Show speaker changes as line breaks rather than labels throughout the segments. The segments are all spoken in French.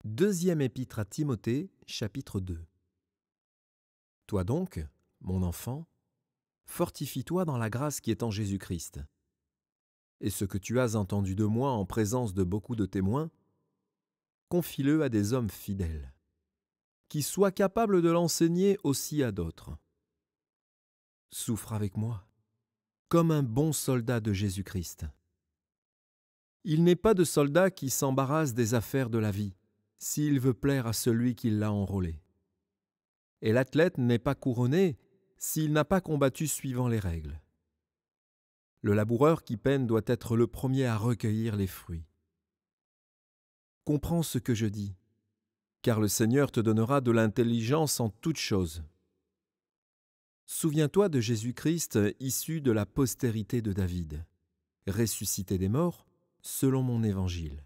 Deuxième épître à Timothée, chapitre 2. Toi donc, mon enfant, fortifie-toi dans la grâce qui est en Jésus-Christ. Et ce que tu as entendu de moi en présence de beaucoup de témoins, confie-le à des hommes fidèles, qui soient capables de l'enseigner aussi à d'autres. Souffre avec moi, comme un bon soldat de Jésus-Christ. Il n'est pas de soldat qui s'embarrasse des affaires de la vie, s'il veut plaire à celui qui l'a enrôlé. Et l'athlète n'est pas couronné s'il n'a pas combattu suivant les règles. Le laboureur qui peine doit être le premier à recueillir les fruits. Comprends ce que je dis, car le Seigneur te donnera de l'intelligence en toutes choses. Souviens-toi de Jésus-Christ issu de la postérité de David, ressuscité des morts selon mon évangile,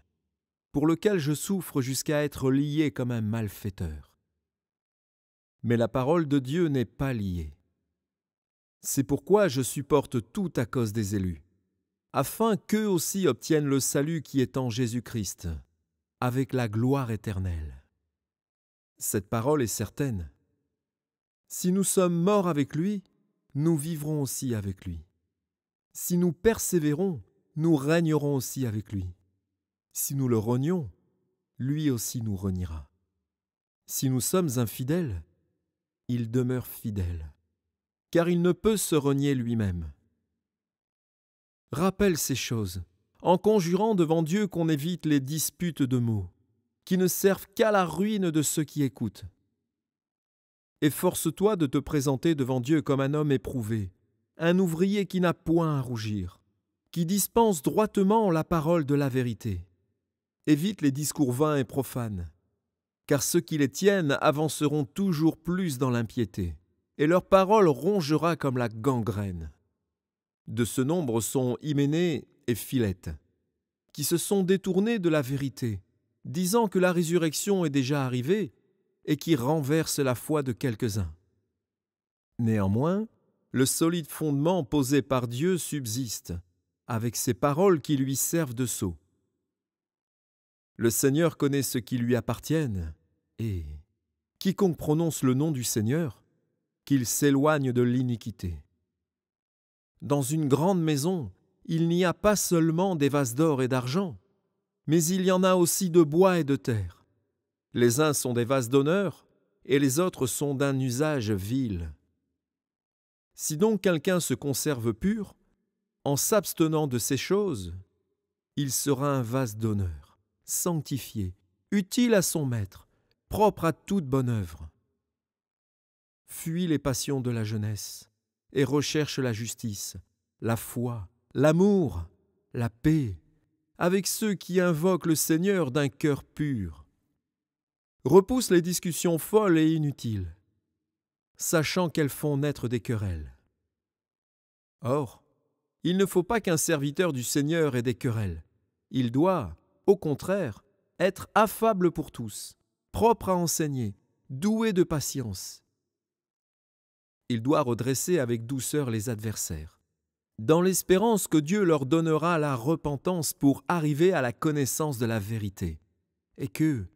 pour lequel je souffre jusqu'à être lié comme un malfaiteur. Mais la parole de Dieu n'est pas liée. C'est pourquoi je supporte tout à cause des élus, afin qu'eux aussi obtiennent le salut qui est en Jésus-Christ, avec la gloire éternelle. Cette parole est certaine. Si nous sommes morts avec lui, nous vivrons aussi avec lui. Si nous persévérons, nous régnerons aussi avec lui. Si nous le renions, lui aussi nous reniera. Si nous sommes infidèles, il demeure fidèle, car il ne peut se renier lui-même. Rappelle ces choses, en conjurant devant Dieu qu'on évite les disputes de mots, qui ne servent qu'à la ruine de ceux qui écoutent. Efforce-toi de te présenter devant Dieu comme un homme éprouvé, un ouvrier qui n'a point à rougir, qui dispense droitement la parole de la vérité. Évite les discours vains et profanes, car ceux qui les tiennent avanceront toujours plus dans l'impiété, et leur parole rongera comme la gangrène. De ce nombre sont Hyménée et Philette, qui se sont détournés de la vérité, disant que la résurrection est déjà arrivée et qui renversent la foi de quelques-uns. Néanmoins, le solide fondement posé par Dieu subsiste, avec ces paroles qui lui servent de sceau. Le Seigneur connaît ceux qui lui appartiennent, et quiconque prononce le nom du Seigneur, qu'il s'éloigne de l'iniquité. Dans une grande maison, il n'y a pas seulement des vases d'or et d'argent, mais il y en a aussi de bois et de terre. Les uns sont des vases d'honneur, et les autres sont d'un usage vil. Si donc quelqu'un se conserve pur, en s'abstenant de ces choses, il sera un vase d'honneur, sanctifié, utile à son maître, propre à toute bonne œuvre. Fuis les passions de la jeunesse et recherche la justice, la foi, l'amour, la paix, avec ceux qui invoquent le Seigneur d'un cœur pur. Repousse les discussions folles et inutiles, sachant qu'elles font naître des querelles. Or, il ne faut pas qu'un serviteur du Seigneur ait des querelles. Il doit, au contraire, être affable pour tous, propre à enseigner, doué de patience. Il doit redresser avec douceur les adversaires, dans l'espérance que Dieu leur donnera la repentance pour arriver à la connaissance de la vérité, et que,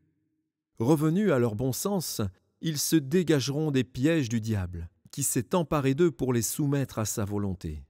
revenus à leur bon sens, ils se dégageront des pièges du diable, qui s'est emparé d'eux pour les soumettre à sa volonté.